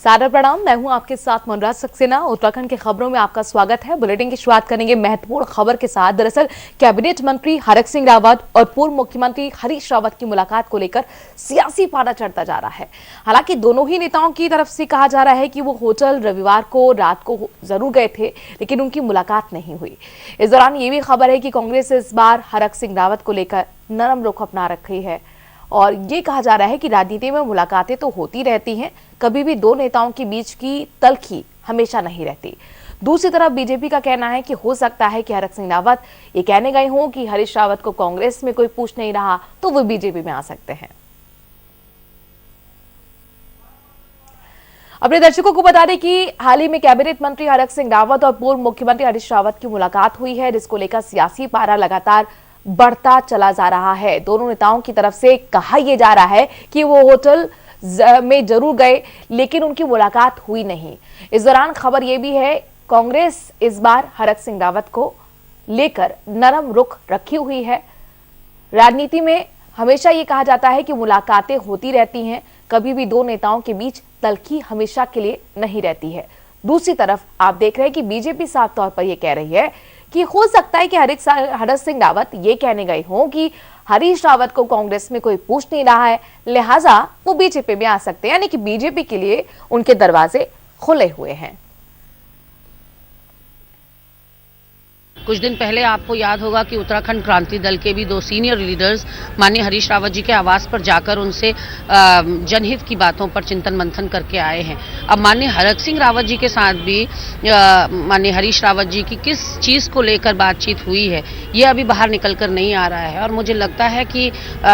सादर प्रणाम, मैं हूं आपके साथ मनराज सक्सेना। उत्तराखंड की खबरों में आपका स्वागत है। बुलेटिन की शुरुआत करेंगे महत्वपूर्ण खबर के साथ। दरअसल कैबिनेट मंत्री हरक सिंह रावत और पूर्व मुख्यमंत्री हरीश रावत की मुलाकात को लेकर सियासी पारा चढ़ता जा रहा है। हालांकि दोनों ही नेताओं की तरफ से कहा जा रहा है कि वो होटल रविवार को रात को जरूर गए थे, लेकिन उनकी मुलाकात नहीं हुई। इस दौरान ये भी खबर है कि कांग्रेस इस बार हरक सिंह रावत को लेकर नरम रुख अपना रखी है और ये कहा जा रहा है कि राजनीति में मुलाकातें तो होती रहती हैं, कभी भी दो नेताओं के बीच की तल्खी हमेशा नहीं रहती। दूसरी तरफ बीजेपी का कहना है कि हो सकता है कि हरक सिंह रावत ये कहने गए हों कि हरीश रावत को कांग्रेस में कोई पूछ नहीं रहा तो वो बीजेपी में आ सकते हैं। अपने दर्शकों को बता दें कि हाल ही में कैबिनेट मंत्री हरक सिंह रावत और पूर्व मुख्यमंत्री हरीश रावत की मुलाकात हुई है, जिसको लेकर सियासी पारा लगातार बढ़ता चला जा रहा है। दोनों नेताओं की तरफ से कहा यह जा रहा है कि वो होटल में जरूर गए, लेकिन उनकी मुलाकात हुई नहीं। इस दौरान खबर यह भी है कांग्रेस इस बार हरक सिंह रावत को लेकर नरम रुख रखी हुई है। राजनीति में हमेशा ये कहा जाता है कि मुलाकातें होती रहती हैं, कभी भी दो नेताओं के बीच तल्खी हमेशा के लिए नहीं रहती है। दूसरी तरफ आप देख रहे हैं कि बीजेपी साफ तौर पर यह कह रही है कि हो सकता है कि हरक सिंह रावत ये कहने गए हों कि हरीश रावत को कांग्रेस में कोई पूछ नहीं रहा है, लिहाजा वो बीजेपी में आ सकते हैं, यानी कि बीजेपी के लिए उनके दरवाजे खुले हुए हैं। कुछ दिन पहले आपको याद होगा कि उत्तराखंड क्रांति दल के भी दो सीनियर लीडर्स माननीय हरीश रावत जी के आवास पर जाकर उनसे जनहित की बातों पर चिंतन मंथन करके आए हैं। अब माननीय हरक सिंह रावत जी के साथ भी माननीय हरीश रावत जी की किस चीज़ को लेकर बातचीत हुई है, ये अभी बाहर निकल कर नहीं आ रहा है। और मुझे लगता है कि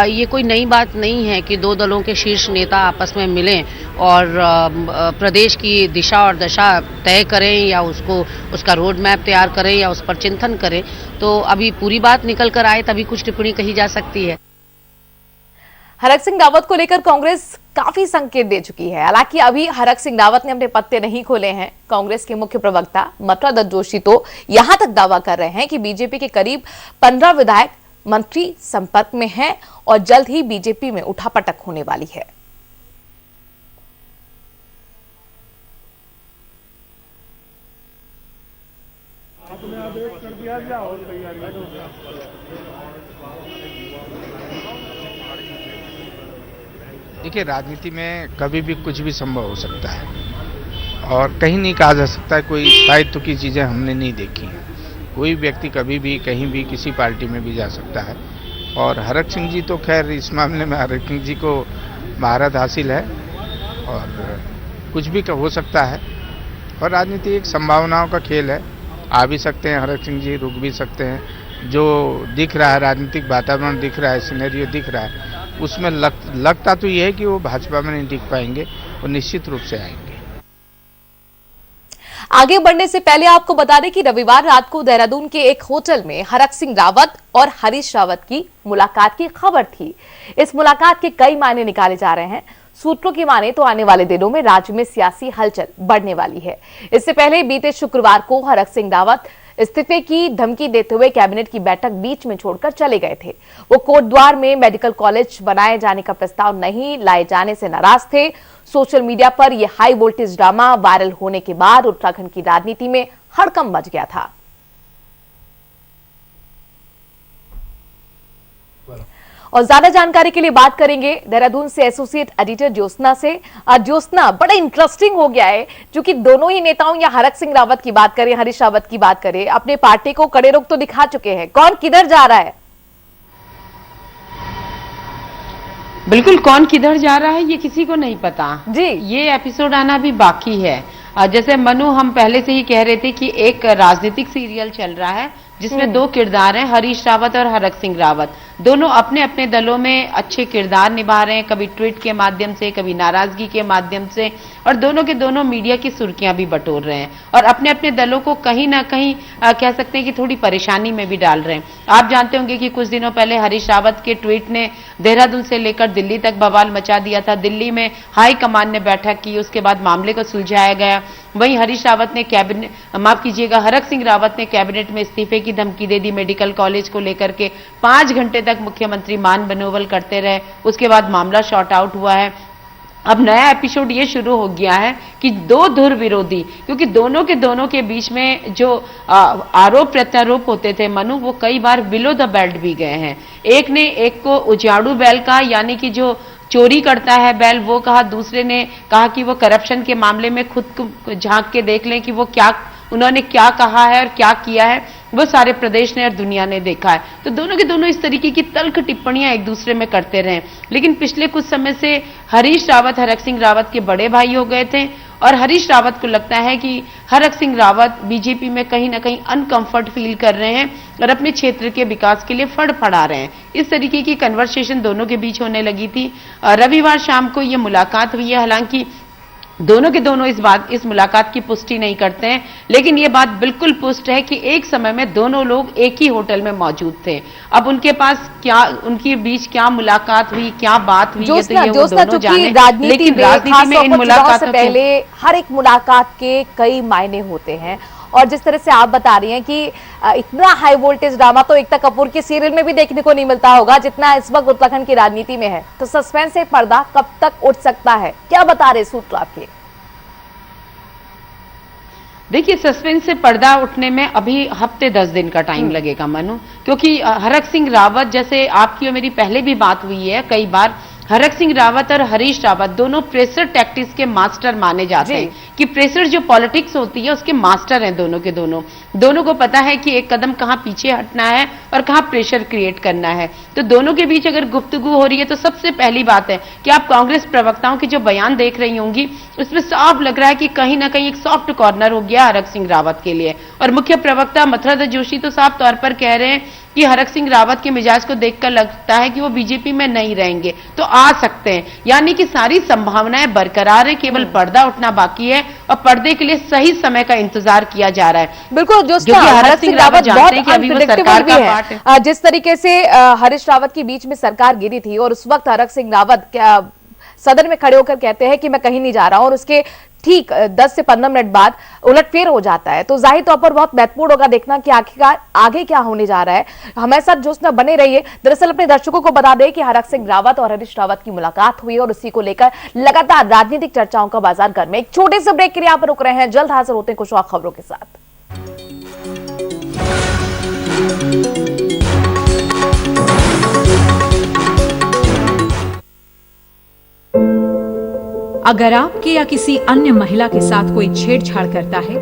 ये कोई नई बात नहीं है कि दो दलों के शीर्ष नेता आपस में मिलें और प्रदेश की दिशा और दशा तय करें या उसका रोड मैप तैयार करें या उस पर चिंतन करें। तो अभी पूरी बात निकल कर आए तभी कुछ टिप्पणी कही जा सकती है। हरक सिंह रावत को लेकर कांग्रेस काफी संकेत दे चुकी है। हालांकि अभी हरक सिंह रावत ने अपने पत्ते नहीं खोले हैं। कांग्रेस के मुख्य प्रवक्ता मथुरा दत्त जोशी तो यहां तक दावा कर रहे हैं कि बीजेपी के करीब 15 विधायक मंत्री संपर्क में हैं और जल्द ही बीजेपी में उठापटक होने वाली है। देखिए, राजनीति में कभी भी कुछ भी संभव हो सकता है और कहीं नहीं कहा जा सकता है कोई स्थायित्व की चीज़ें हमने नहीं देखी हैं। कोई व्यक्ति कभी भी कहीं भी किसी पार्टी में भी जा सकता है और हरक सिंह जी तो खैर इस मामले में हरक सिंह जी को महारत हासिल है और कुछ भी हो सकता है। और राजनीति एक संभावनाओं का खेल है, आ भी सकते हैं हरक सिंह जी, रुक भी सकते हैं। जो दिख रहा है, राजनीतिक वातावरण दिख रहा है, सिनेरियो दिख रहा है, उसमें लगता तो ये है कि वो भाजपा में नहीं टिक पाएंगे और निश्चित रूप से आएंगे। आगे बढ़ने से पहले आपको बता दें कि रविवार रात को देहरादून के एक होटल में हरक सिंह रावत और हरीश रावत की मुलाकात की खबर थी। इस मुलाकात के कई मायने निकाले जा रहे हैं। सूत्रों की माने तो आने वाले दिनों में राज्य में सियासी हलचल बढ़ने वाली है। इससे पहले बीते शुक्रवार को हरक सिंह रावत इस्तीफे की धमकी देते हुए कैबिनेट की बैठक बीच में छोड़कर चले गए थे। वो कोटद्वार में मेडिकल कॉलेज बनाए जाने का प्रस्ताव नहीं लाए जाने से नाराज थे। सोशल मीडिया पर यह हाई वोल्टेज ड्रामा वायरल होने के बाद उत्तराखंड की राजनीति में हड़कंप मच गया था। और ज्यादा जानकारी के लिए बात करेंगे देहरादून से एसोसिएट एडिटर ज्योत्सना से। ज्योत्सना, बड़ा इंटरेस्टिंग हो गया है जो कि दोनों ही नेताओं या हरक सिंह रावत की बात करें, हरीश रावत की बात करें, अपने पार्टी को कड़े रुख तो दिखा चुके हैं। कौन किधर जा रहा है? बिल्कुल, कौन किधर जा रहा है ये किसी को नहीं पता जी। ये एपिसोड आना भी बाकी है। जैसे मनु, हम पहले से ही कह रहे थे कि एक राजनीतिक सीरियल चल रहा है जिसमें दो किरदार हैं, हरीश रावत और हरक सिंह रावत। दोनों अपने अपने दलों में अच्छे किरदार निभा रहे हैं, कभी ट्वीट के माध्यम से, कभी नाराजगी के माध्यम से, और दोनों के दोनों मीडिया की सुर्खियां भी बटोर रहे हैं और अपने अपने दलों को कहीं ना कहीं कह सकते हैं कि थोड़ी परेशानी में भी डाल रहे हैं। आप जानते होंगे कि कुछ दिनों पहले हरीश रावत के ट्वीट ने देहरादून से लेकर दिल्ली तक बवाल मचा दिया था। दिल्ली में हाई कमान ने बैठक की, उसके बाद मामले को सुलझाया गया। वहीं हरीश रावत ने हरक सिंह रावत ने कैबिनेट में इस्तीफे की धमकी दे दी मेडिकल कॉलेज को लेकर के। 5 घंटे तक मुख्यमंत्री मान मनोबल करते रहे, उसके बाद मामला शॉर्ट आउट हुआ है। अब नया एपिसोड ये शुरू हो गया है कि दो धुर विरोधी, क्योंकि दोनों के बीच में जो आरोप प्रत्यारोप होते थे मनु, वो कई बार बिलो द बेल्ट भी गए हैं। एक ने एक को उजाड़ू बैल कहा, यानी कि जो चोरी करता है बैल वो कहा, दूसरे ने कहा कि वो करप्शन के मामले में खुद को झांक के देख लें कि वो क्या, उन्होंने क्या कहा है और क्या किया है, वो सारे प्रदेश ने और दुनिया ने देखा है। तो दोनों के दोनों इस तरीके की तल्ख टिप्पणियां एक दूसरे में करते रहे। लेकिन पिछले कुछ समय से हरीश रावत हरक सिंह रावत के बड़े भाई हो गए थे और हरीश रावत को लगता है कि हरक सिंह रावत बीजेपी में कहीं ना कहीं अनकंफर्ट फील कर रहे हैं और अपने क्षेत्र के विकास के लिए फड़फड़ा रहे हैं। इस तरीके की कन्वर्सेशन दोनों के बीच होने लगी थी। रविवार शाम को ये मुलाकात हुई है। हालांकि दोनों के दोनों इस मुलाकात की पुष्टि नहीं करते हैं, लेकिन ये बात बिल्कुल पुष्ट है कि एक समय में दोनों लोग एक ही होटल में मौजूद थे। अब उनके पास क्या, उनके बीच क्या मुलाकात हुई, क्या बात हुई, ये तो ये वो दोनों जाने। लेकिन राजनीति में इन मुलाकातों से पहले हर एक मुलाकात के कई मायने होते हैं और जिस तरह से आप बता रही हैं कि इतना हाई वोल्टेज ड्रामा तो एकता कपूर के सीरियल में भी देखने को नहीं मिलता होगा जितना इस वक्त उत्तराखंड की राजनीति में है। तो सस्पेंस से पर्दा कब तक उठ सकता है, क्या बता रहे सूत्र आपके? देखिए, सस्पेंस से पर्दा उठने में अभी हफ्ते 10 दिन का टाइम लगेगा मनु, क्योंकि हरक सिंह रावत, जैसे आपकी और मेरी पहले भी बात हुई है कई बार, हरक सिंह रावत और हरीश रावत दोनों प्रेशर टैक्टिक्स के मास्टर माने जाते हैं कि प्रेशर जो पॉलिटिक्स होती है उसके मास्टर हैं दोनों के दोनों। दोनों को पता है कि एक कदम कहां पीछे हटना है और कहां प्रेशर क्रिएट करना है। तो दोनों के बीच अगर गुफ्तगू हो रही है तो सबसे पहली बात है कि आप कांग्रेस प्रवक्ताओं के जो बयान देख रही होंगी उसमें साफ लग रहा है कि कहीं ना कहीं एक सॉफ्ट कॉर्नर हो गया हरक सिंह रावत के लिए। और मुख्य प्रवक्ता मथुरा जोशी तो साफ तौर पर कह रहे हैं कि हरक सिंह रावत के मिजाज को देखकर लगता है कि वो बीजेपी में नहीं रहेंगे, तो आ सकते हैं। यानी कि सारी संभावनाएं बरकरार है, केवल पर्दा उठना बाकी है और पर्दे के लिए सही समय का इंतजार किया जा रहा है। बिल्कुल, जो हरक सिंह रावत जानते हैं कि अभी वो सरकार का पार्ट है। जिस तरीके से हरीश रावत के बीच में सरकार गिरी थी और उस वक्त हरक सिंह रावत सदन में खड़े होकर कहते हैं कि मैं कहीं नहीं जा रहा हूं और उसके ठीक 10 से 15 मिनट बाद उलटफेर हो जाता है। तो जाहिर तौर पर बहुत महत्वपूर्ण होगा देखना कि आखिरकार आगे क्या होने जा रहा है। हमारे साथ जोशना बने रहिए। दरअसल अपने दर्शकों को बता दें कि हरक सिंह रावत और हरीश रावत की मुलाकात हुई और उसी को लेकर लगातार राजनीतिक चर्चाओं का बाजार गर्म है। एक छोटे से ब्रेक के लिए आप रुक रहे हैं, जल्द हाजिर होते हैं कुछ और खबरों के साथ। अगर आपके या किसी अन्य महिला के साथ कोई छेड़छाड़ करता है,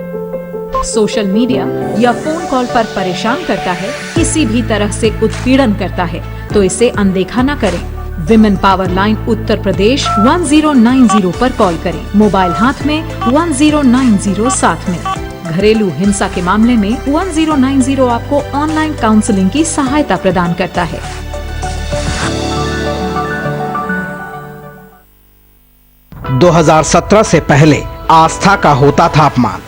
सोशल मीडिया या फोन कॉल पर परेशान करता है, किसी भी तरह से उत्पीड़न करता है, तो इसे अनदेखा न करें। Women power line Uttar Pradesh 1090 पर कॉल करें। मोबाइल हाथ में 1090 साथ में। घरेलू हिंसा के मामले में 1090 आपको ऑनलाइन काउंसलिंग की सहायता प्रदान करता है। 2017 से पहले आस्था का होता था अपमान,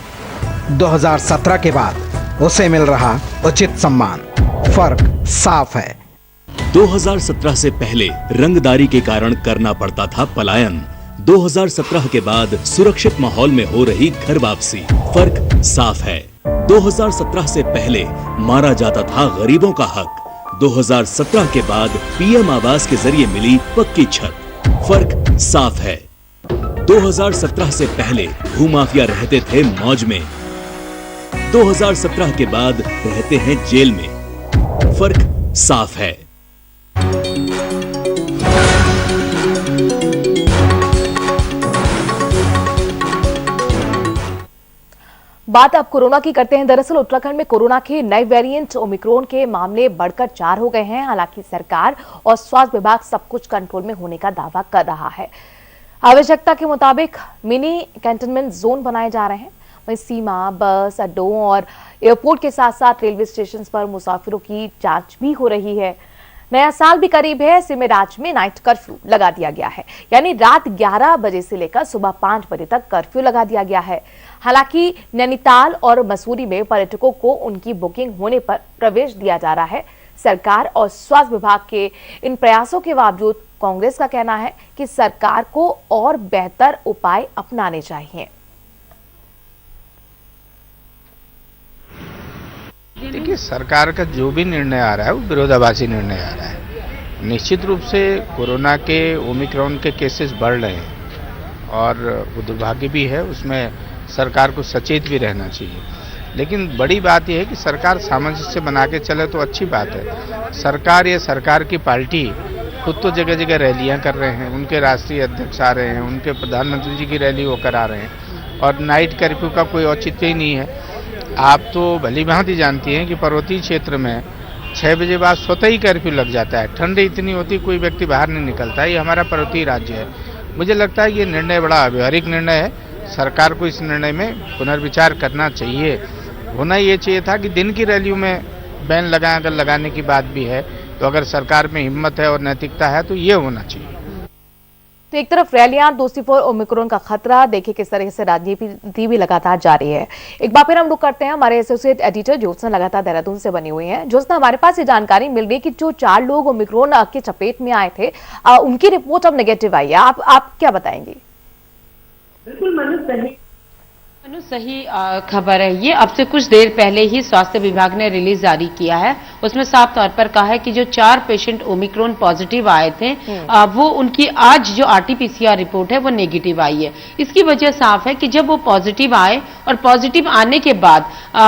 2017 के बाद उसे मिल रहा उचित सम्मान। फर्क साफ है। 2017 से पहले रंगदारी के कारण करना पड़ता था पलायन, 2017 के बाद सुरक्षित माहौल में हो रही घर वापसी। फर्क साफ है। 2017 से पहले मारा जाता था गरीबों का हक, 2017 के बाद पीएम आवास के जरिए मिली पक्की छत। फर्क साफ है। 2017 से पहले भूमाफिया रहते थे मौज में, 2017 के बाद रहते हैं जेल में। फर्क साफ है। बात अब कोरोना की करते हैं। दरअसल उत्तराखंड में कोरोना के नए वेरिएंट ओमिक्रॉन के मामले बढ़कर 4 हो गए हैं। हालांकि सरकार और स्वास्थ्य विभाग सब कुछ कंट्रोल में होने का दावा कर रहा है। आवश्यकता के मुताबिक मिनी कंटेनमेंट जोन बनाए जा रहे हैं। वहीं सीमा, बस अड्डों और एयरपोर्ट के साथ साथ रेलवे स्टेशन पर मुसाफिरों की जांच भी हो रही है। नया साल भी करीब है, ऐसे में राज्य में नाइट कर्फ्यू लगा दिया गया है, यानी रात 11 बजे से लेकर सुबह 5 बजे तक कर्फ्यू लगा दिया गया है। हालांकि नैनीताल और मसूरी में पर्यटकों को उनकी बुकिंग होने पर प्रवेश दिया जा रहा है। सरकार और स्वास्थ्य विभाग के इन प्रयासों के बावजूद कांग्रेस का कहना है कि सरकार को और बेहतर उपाय अपनाने चाहिए। देखिए, सरकार का जो भी निर्णय आ रहा है वो विरोधाभासी निर्णय आ रहा है। निश्चित रूप से कोरोना के ओमिक्रॉन के केसेस बढ़ रहे हैं और वो दुर्भाग्य भी है, उसमें सरकार को सचेत भी रहना चाहिए। लेकिन बड़ी बात यह है कि सरकार सामंजस्य बना के चले तो अच्छी बात है। सरकार या सरकार की पार्टी खुद तो जगह जगह रैलियां कर रहे हैं, उनके राष्ट्रीय अध्यक्ष आ रहे हैं, उनके प्रधानमंत्री जी की रैली वो करा रहे हैं, और नाइट कर्फ्यू का कोई औचित्य ही नहीं है। आप तो भली भांति जानती हैं कि पर्वतीय क्षेत्र में 6 बजे बाद स्वतः ही कर्फ्यू लग जाता है। ठंड इतनी होती कोई व्यक्ति बाहर नहीं निकलता। ये हमारा पर्वतीय राज्य है। मुझे लगता है कि ये निर्णय बड़ा व्यवहारिक निर्णय है। सरकार को इस निर्णय में पुनर्विचार करना चाहिए। होना ये चाहिए था कि दिन की रैलियों में बैन अगर लगाने की बात भी है तो अगर सरकार में हिम्मत है और नैतिकता है तो ये होना चाहिए। तो एक तरफ रैलियां, दूसरी ओर ओमिक्रॉन का खतरा। देखिए किस तरह से राजनीति भी लगातार जारी है। एक बार फिर हम रुक करते हैं। हमारे एसोसिएट एडिटर ज्योत्सना लगातार देहरादून से बनी हुई हैं। ज्योत्सना, हमारे पास ये जानकारी मिल रही है कि जो 4 लोग ओमिक्रॉन की चपेट में आए थे, उनकी रिपोर्ट अब नेगेटिव आई है। आप क्या बताएंगे? बिल्कुल मनु सही खबर है। ये अब से कुछ देर पहले ही स्वास्थ्य विभाग ने रिलीज जारी किया है। उसमें साफ तौर पर कहा है कि जो 4 पेशेंट ओमिक्रॉन पॉजिटिव आए थे वो उनकी आज जो आरटीपीसीआर रिपोर्ट है वो नेगेटिव आई है। इसकी वजह साफ है कि जब वो पॉजिटिव आए और पॉजिटिव आने के बाद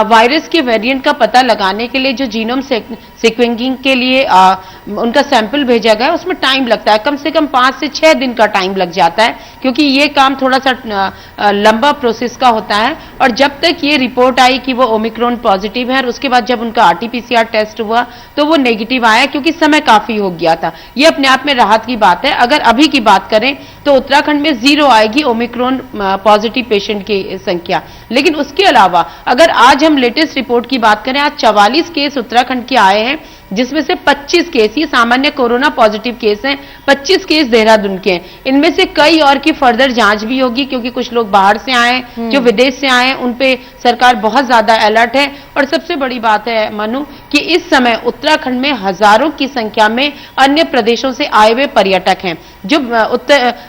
वायरस के वेरिएंट का पता लगाने के लिए जो जीनोम सीक्वेंसिंग के लिए उनका सैंपल भेजा गया, उसमें टाइम लगता है। कम से कम 5 से 6 दिन का टाइम लग जाता है, क्योंकि ये काम थोड़ा सा लंबा प्रोसेस का होता है। और जब तक ये रिपोर्ट आई कि वो ओमिक्रॉन पॉजिटिव है और उसके बाद जब उनका आरटीपीसीआर टेस्ट हुआ तो वो नेगेटिव आया, क्योंकि समय काफी हो गया था। ये अपने आप में राहत की बात है। अगर अभी की बात करें तो उत्तराखंड में 0 आएगी ओमिक्रॉन पॉजिटिव पेशेंट की संख्या। लेकिन उसके अलावा अगर आज हम लेटेस्ट रिपोर्ट की बात करें, आज 44 केस उत्तराखंड के आए हैं, जिसमें से 25 केस ये सामान्य कोरोना पॉजिटिव केस हैं, 25 केस देहरादून के हैं। इनमें से कई और की फर्दर जांच भी होगी, क्योंकि कुछ लोग बाहर से आए, जो विदेश से आए, उन पे सरकार बहुत ज्यादा अलर्ट है। और सबसे बड़ी बात है मनु कि इस समय उत्तराखंड में हजारों की संख्या में अन्य प्रदेशों से आए हुए पर्यटक हैं जो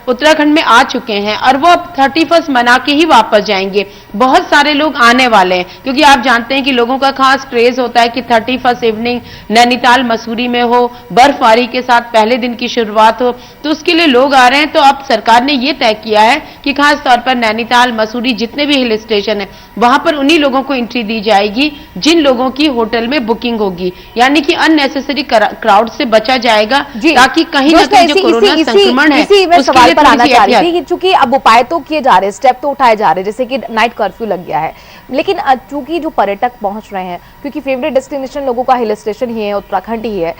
उत्तराखंड में आ चुके हैं, और वो अब 31 मना के ही वापस जाएंगे। बहुत सारे लोग आने वाले हैं, क्योंकि आप जानते हैं कि लोगों का खास क्रेज होता है कि 31 इवनिंग नैनीताल मसूरी में हो, बर्फबारी के साथ पहले दिन की शुरुआत हो, तो उसके लिए लोग आ रहे हैं। तो अब सरकार ने यह तय किया है कि खास तौर पर नैनीताल मसूरी जितने भी हिल स्टेशन है वहां पर उन्हीं लोगों को एंट्री दी जाएगी जिन लोगों की होटल में बुकिंग होगी। यानी कि अननेसेसरी क्राउड से बचा जाएगा, ताकि कहीं ना कहीं जो कोरोना संक्रमण है उसके लिए पर आना चाह रही थी। चूंकि अब उपाय तो किए जा रहे हैं, स्टेप तो उठाए जा रहे हैं, जैसे कि नाइट कर्फ्यू लग गया है, लेकिन चूंकि जो पर्यटक पहुंच रहे हैं, क्योंकि फेवरेट डेस्टिनेशन लोगों का हिल स्टेशन ही है, उत्तराखंड ही है,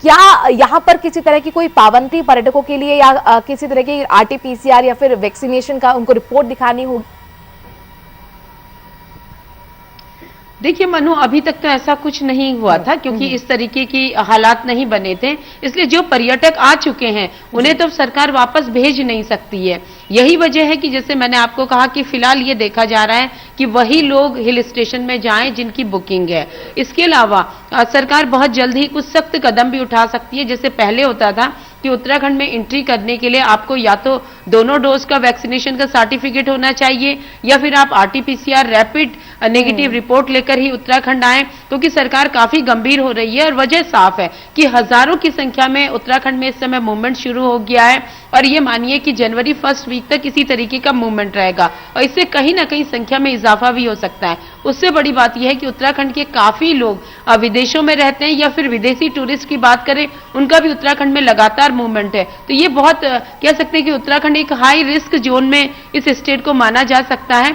क्या यहाँ पर किसी तरह की कोई पाबंदी पर्यटकों के लिए या किसी तरह की आरटीपीसीआर या फिर वैक्सीनेशन का उनको रिपोर्ट दिखानी होगी? देखिए मनु, अभी तक तो ऐसा कुछ नहीं हुआ था, क्योंकि इस तरीके की हालात नहीं बने थे। इसलिए जो पर्यटक आ चुके हैं उन्हें तो सरकार वापस भेज नहीं सकती है। यही वजह है कि जैसे मैंने आपको कहा कि फिलहाल ये देखा जा रहा है कि वही लोग हिल स्टेशन में जाएं जिनकी बुकिंग है। इसके अलावा सरकार बहुत जल्द ही कुछ सख्त कदम भी उठा सकती है। जैसे पहले होता था कि उत्तराखंड में एंट्री करने के लिए आपको या तो दोनों डोज का वैक्सीनेशन का सर्टिफिकेट होना चाहिए, या फिर आप आरटीपीसीआर रैपिड नेगेटिव रिपोर्ट लेकर ही उत्तराखंड आए, क्योंकि सरकार काफी गंभीर हो रही है। और वजह साफ है कि हजारों की संख्या में उत्तराखंड में इस समय मूवमेंट शुरू हो गया है, और ये मानिए कि जनवरी 1 वीक तक इसी तरीके का मूवमेंट रहेगा, और इससे कहीं ना कहीं संख्या में इजाफा भी हो सकता है। उससे बड़ी बात यह है कि उत्तराखंड के काफी लोग विदेशों में रहते हैं, या फिर विदेशी टूरिस्ट की बात करें, उनका भी उत्तराखंड में लगातार मूवमेंट है। तो ये बहुत कह सकते हैं कि उत्तराखंड एक हाई रिस्क जोन में इस स्टेट को माना जा सकता है,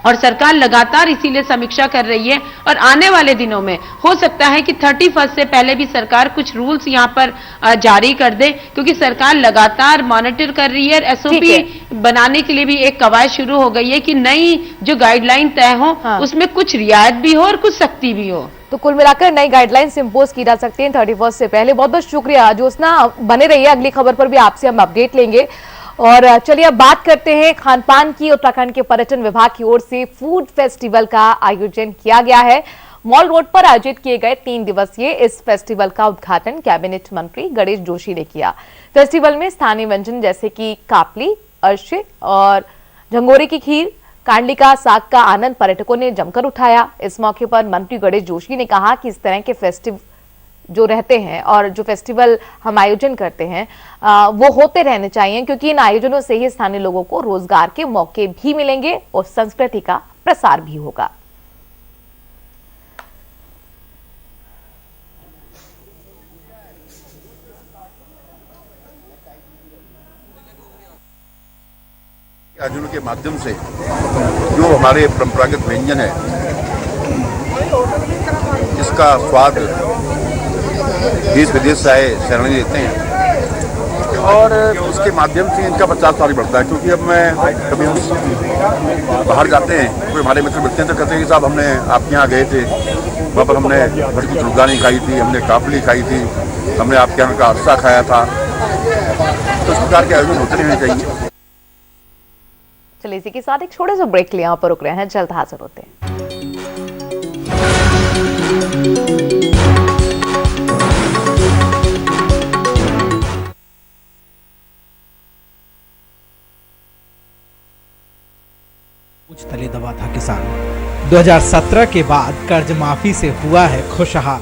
और सरकार लगातार इसीलिए समीक्षा कर रही है। और आने वाले दिनों में हो सकता है कि 31 से पहले भी सरकार कुछ रूल्स यहां पर जारी कर दे, क्योंकि सरकार लगातार मॉनिटर कर रही है। एसओपी बनाने के लिए भी एक कवायद शुरू हो गई है कि नई जो गाइडलाइन तय हो उसमें कुछ रियायत भी हो और कुछ सख्ती भी हो। तो कुल मिलाकर नई गाइडलाइंस इंपोज की जा सकती है 31 से पहले। बहुत बहुत शुक्रिया ज्योत्सना, बने रहिए, अगली खबर पर भी आपसे हम अपडेट लेंगे। और चलिए अब बात करते हैं खान पान की। उत्तराखंड के पर्यटन विभाग की ओर से फूड फेस्टिवल का आयोजन किया गया है। मॉल रोड पर आयोजित किए गए 3 दिवसीय इस फेस्टिवल का उद्घाटन कैबिनेट मंत्री गणेश जोशी ने किया। फेस्टिवल में स्थानीय व्यंजन जैसे कि कापली, अर्शे और झंगोरे की खीर, कांडली का साग का आनंद पर्यटकों ने जमकर उठाया। इस मौके पर मंत्री गणेश जोशी ने कहा कि इस तरह के फेस्टिव जो रहते हैं और जो फेस्टिवल हम आयोजन करते हैं वो होते रहने चाहिए, क्योंकि इन आयोजनों से ही स्थानीय लोगों को रोजगार के मौके भी मिलेंगे और संस्कृति का प्रसार भी होगा। आयोजनों के माध्यम से जो हमारे परंपरागत व्यंजन है इसका स्वाद देश विदेश से आए सैलानी लेते हैं और उसके माध्यम से इनका प्रचार कार्य बढ़ता है। क्योंकि अब मैं कभी हम बाहर जाते हैं कोई हमारे मित्र मिलते हैं तो कहते हैं कि साहब हमने आपके यहाँ गए थे, वहाँ पर हमने भटकी चुलगानी खाई थी, हमने काफली खाई थी, हमने आपके यहाँ का अरसा खाया था। तो इस प्रकार के आयोजन होते रहने चाहिए। चलिए इसी के साथ एक छोटे से ब्रेक लिए यहाँ पर रुक रहे हैं, जल्द हाजिर होते हैं। कुछ तले दबा था किसान। 2017 के बाद कर्ज माफी से हुआ है खुशहाल,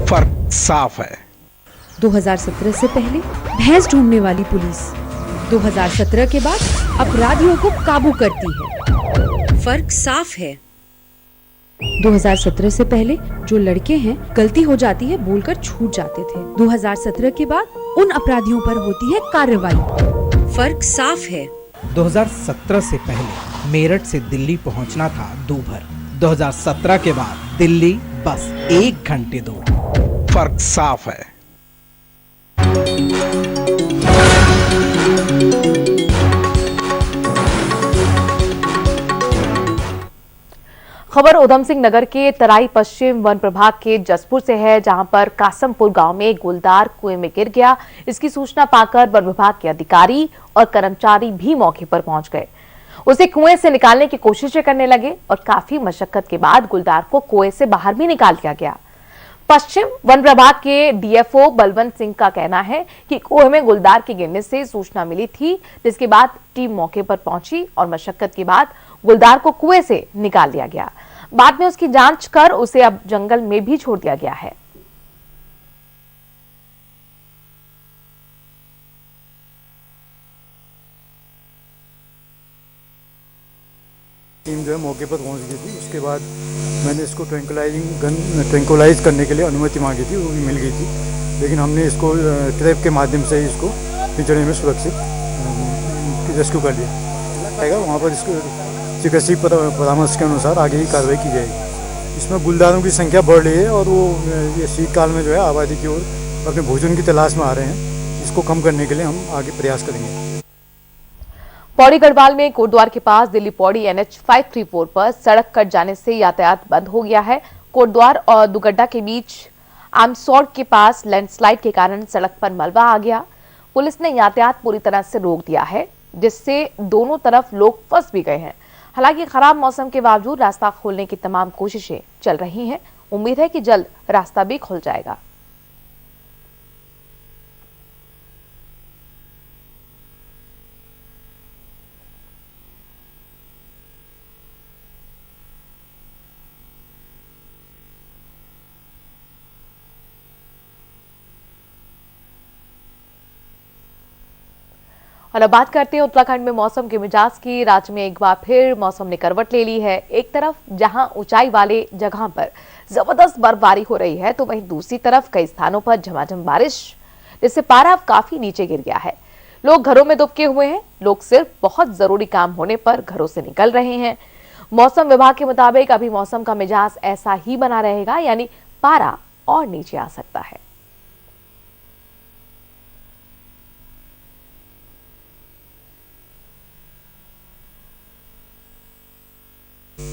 फर्क साफ है। 2017 से पहले भैंस ढूंढने वाली पुलिस 2017 के बाद अपराधियों को काबू करती है, फर्क साफ है। 2017 से पहले जो लड़के हैं गलती हो जाती है बोलकर छूट जाते थे, 2017 के बाद उन अपराधियों पर होती है कार्रवाई, फर्क साफ है। 2017 से पहले मेरठ से दिल्ली पहुंचना था दूभर, 2017 के बाद दिल्ली बस 1 घंटे दूर, फर्क साफ है। खबर उधम सिंह नगर के तराई पश्चिम वन प्रभाग के जसपुर से है, जहां पर कासमपुर गांव में एक गुलदार कुएं में गिर गया। इसकी सूचना पाकर वन विभाग के अधिकारी और कर्मचारी भी मौके पर पहुंच गए। उसे कुएं से निकालने की कोशिशें करने लगे और काफी मशक्कत के बाद गुलदार को कुएं से बाहर भी निकाल लिया गया। पश्चिम वन प्रभाग के डीएफओ बलवंत सिंह का कहना है कि कुएं में गुलदार के गिरने से सूचना मिली थी, जिसके बाद टीम मौके पर पहुंची और मशक्कत के बाद गुलदार को कुएं से निकाल लिया गया। बाद में उसकी जांच कर उसे अब जंगल में भी छोड़ दिया गया है। टीम जो है मौके पर पहुंच गई थी। उसके बाद मैंने इसको ट्रैंकुलाइज करने के लिए अनुमति मांगी थी, वो भी मिल गई थी, लेकिन हमने इसको ट्रैप के माध्यम से इसको पिंजरे में सुरक्षित रेस्क्यू कर लिया। वहाँ पर इसको चिकित्सीय परामर्श के अनुसार आगे ही कार्रवाई की जाएगी। इसमें गुलदारों की संख्या बढ़ रही है और वो ये शीतकाल में जो है आबादी की ओर अपने भोजन की तलाश में आ रहे हैं। इसको कम करने के लिए हम आगे प्रयास करेंगे। पौड़ी गढ़वाल में कोटद्वार के पास दिल्ली पौड़ी NH 534 पर सड़क कट जाने से यातायात बंद हो गया है। कोटद्वार और दुगड्डा के बीच आमसौड़ के पास लैंडस्लाइड के कारण सड़क पर मलबा आ गया। पुलिस ने यातायात पूरी तरह से रोक दिया है, जिससे दोनों तरफ लोग फंस भी गए हैं। हालांकि खराब मौसम के बावजूद रास्ता खोलने की तमाम कोशिशें चल रही हैं। उम्मीद है कि जल्द रास्ता भी खुल जाएगा। और अब बात करते हैं उत्तराखंड में मौसम के मिजाज की। राज्य में एक बार फिर मौसम ने करवट ले ली है। एक तरफ जहां ऊंचाई वाले जगह पर जबरदस्त बर्फबारी हो रही है, तो वहीं दूसरी तरफ कई स्थानों पर झमाझम बारिश, जिससे पारा काफी नीचे गिर गया है। लोग घरों में दुबके हुए हैं। लोग सिर्फ बहुत जरूरी काम होने पर घरों से निकल रहे हैं। मौसम विभाग के मुताबिक अभी मौसम का मिजाज ऐसा ही बना रहेगा, यानी पारा और नीचे आ सकता है।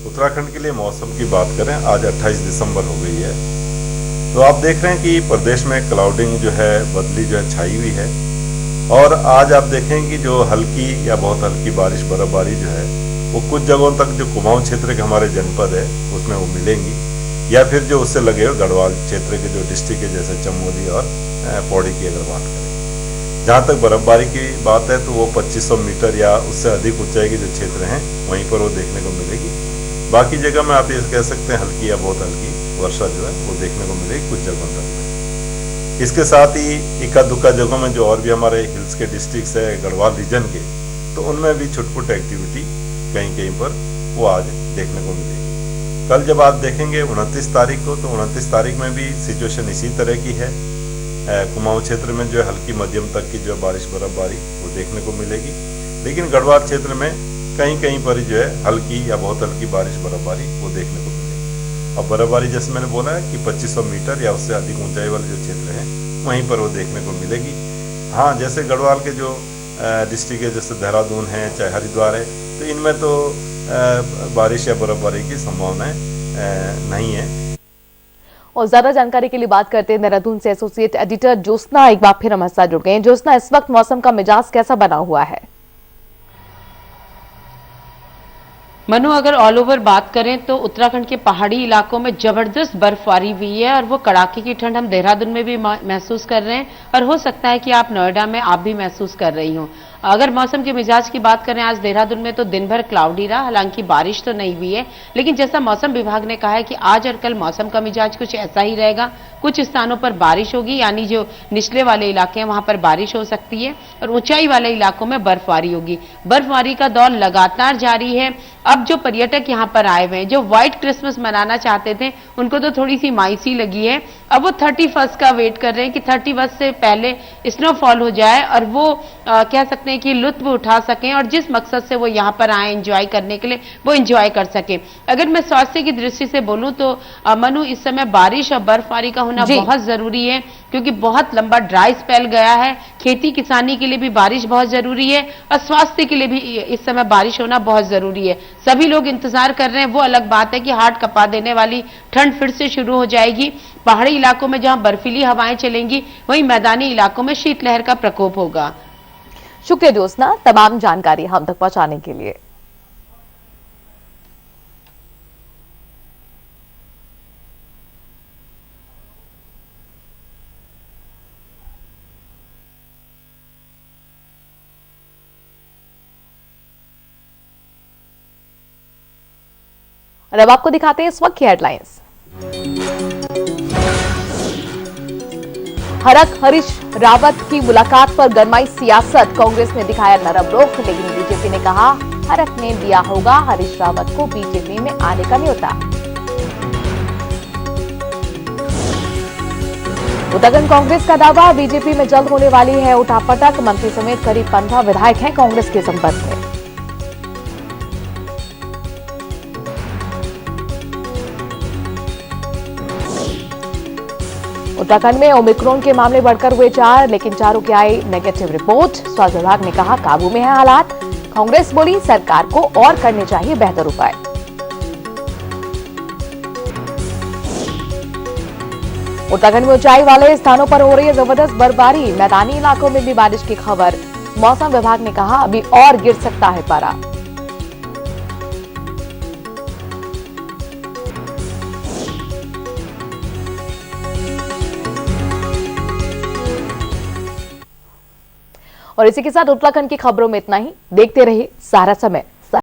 उत्तराखंड के लिए मौसम की बात करें, आज 28 दिसंबर हो गई है, तो आप देख रहे हैं कि प्रदेश में क्लाउडिंग जो है, बदली जो है छाई हुई है। और आज आप देखें कि जो हल्की या बहुत हल्की बारिश बर्फबारी जो है वो कुछ जगहों तक जो कुमाऊं क्षेत्र के हमारे जनपद है उसमें वो मिलेंगी, या फिर जो उससे लगे हुए गढ़वाल क्षेत्र के जो डिस्ट्रिक्ट है जैसे चमोली और पौड़ी की अगर बात करें। जहाँ तक बर्फबारी की बात है तो वो 2500 मीटर या उससे अधिक ऊंचाई के जो क्षेत्र हैं वहीं पर वो देखने को मिलेगी। बाकी जगह में आप ये कह सकते हैं हल्की या बहुत हल्की वर्षा जो है वो देखने को मिलेगी कुछ जगहों तक। इसके साथ ही इक्का दुक्का जगहों में जो और भी हमारे हिल्स के डिस्ट्रिक्ट्स है गढ़वाल रीजन के, तो उनमें भी छुटपुट एक्टिविटी कहीं कहीं पर वो आज देखने को मिलेगी। कल जब आप देखेंगे 29 तारीख को, तो 29 तारीख में भी सिचुएशन इसी तरह की है। कुमाऊं क्षेत्र में जो है हल्की मध्यम तक की जो है बारिश बर्फबारी वो देखने को मिलेगी, लेकिन गढ़वाल क्षेत्र में कहीं कहीं पर जो है हल्की या बहुत हल्की बारिश बर्फबारी वो देखने को मिलेगी। और बर्फबारी जैसे मैंने बोला है कि 2500 मीटर या उससे अधिक ऊंचाई वाले जो क्षेत्र हैं वहीं पर वो देखने को मिलेगी। हाँ, जैसे गढ़वाल के जो डिस्ट्रिक्ट है, जैसे देहरादून है, चाहे हरिद्वार है, तो इनमें तो बारिश या बर्फबारी की संभावनाएं नहीं है। और ज्यादा जानकारी के लिए बात करते हैं देहरादून से एसोसिएट एडिटर ज्योत्सना एक बार फिर हमारे साथ जुड़ गए हैं। ज्योत्सना, इस वक्त मौसम का मिजाज कैसा बना हुआ है? मनु, अगर ऑल ओवर बात करें तो उत्तराखंड के पहाड़ी इलाकों में जबरदस्त बर्फबारी हुई है और वो कड़ाके की ठंड हम देहरादून में भी महसूस कर रहे हैं और हो सकता है कि आप नोएडा में आप भी महसूस कर रही हो। अगर मौसम के मिजाज की बात करें, आज देहरादून में तो दिन भर क्लाउडी रहा, हालांकि बारिश तो नहीं हुई है, लेकिन जैसा मौसम विभाग ने कहा है कि आज और कल मौसम का मिजाज कुछ ऐसा ही रहेगा। कुछ स्थानों पर बारिश होगी, यानी जो निचले वाले इलाके हैं वहां पर बारिश हो सकती है और ऊंचाई वाले इलाकों में बर्फबारी होगी। बर्फबारी का दौर लगातार जारी है। अब जो पर्यटक यहाँ पर आए हुए हैं, जो व्हाइट क्रिसमस मनाना चाहते थे, उनको तो थोड़ी सी मायूसी लगी है। अब वो 31 का वेट कर रहे हैं कि 31 से पहले स्नोफॉल हो जाए और वो कह सकते हैं कि लुत्फ उठा सकें और जिस मकसद से वो यहाँ पर आए एंजॉय करने के लिए वो एंजॉय कर सकें। अगर मैं स्वास्थ्य की दृष्टि से बोलूं तो मनु, इस समय बारिश और बर्फबारी का होना बहुत जरूरी है, क्योंकि बहुत लंबा ड्राई स्पेल गया है। खेती किसानी के लिए भी बारिश बहुत जरूरी है और स्वास्थ्य के लिए भी इस समय बारिश होना बहुत जरूरी है। सभी लोग इंतजार कर रहे हैं। वो अलग बात है कि हार्ट कपा देने वाली ठंड फिर से शुरू हो जाएगी। पहाड़ी इलाकों में जहां बर्फीली हवाएं चलेंगी, वहीं मैदानी इलाकों में शीतलहर का प्रकोप होगा। शुक्रिया ज्योत्सना, तमाम जानकारी हम तक पहुंचाने के लिए। और अब आपको दिखाते हैं इस वक्त की हेडलाइंस। हरीश रावत की मुलाकात पर गरमाई सियासत, कांग्रेस ने दिखाया नरम रुख, लेकिन बीजेपी ने कहा हरक ने दिया होगा हरीश रावत को बीजेपी में आने का न्योता। उत्तराखंड कांग्रेस का दावा, बीजेपी में जल्द होने वाली है उठापटक, मंत्री समेत करीब 15 विधायक हैं कांग्रेस के संपर्क में। उत्तराखंड में ओमिक्रॉन के मामले बढ़कर हुए 4, लेकिन चारों की आई नेगेटिव रिपोर्ट। स्वास्थ्य विभाग ने कहा काबू में है हालात। कांग्रेस बोली सरकार को और करने चाहिए बेहतर उपाय। उत्तराखंड में ऊंचाई वाले स्थानों पर हो रही है जबरदस्त बर्फबारी, मैदानी इलाकों में भी बारिश की खबर। मौसम विभाग ने कहा अभी और गिर सकता है पारा। और इसी के साथ उत्तराखंड की खबरों में इतना ही। देखते रहिए सहारा समय।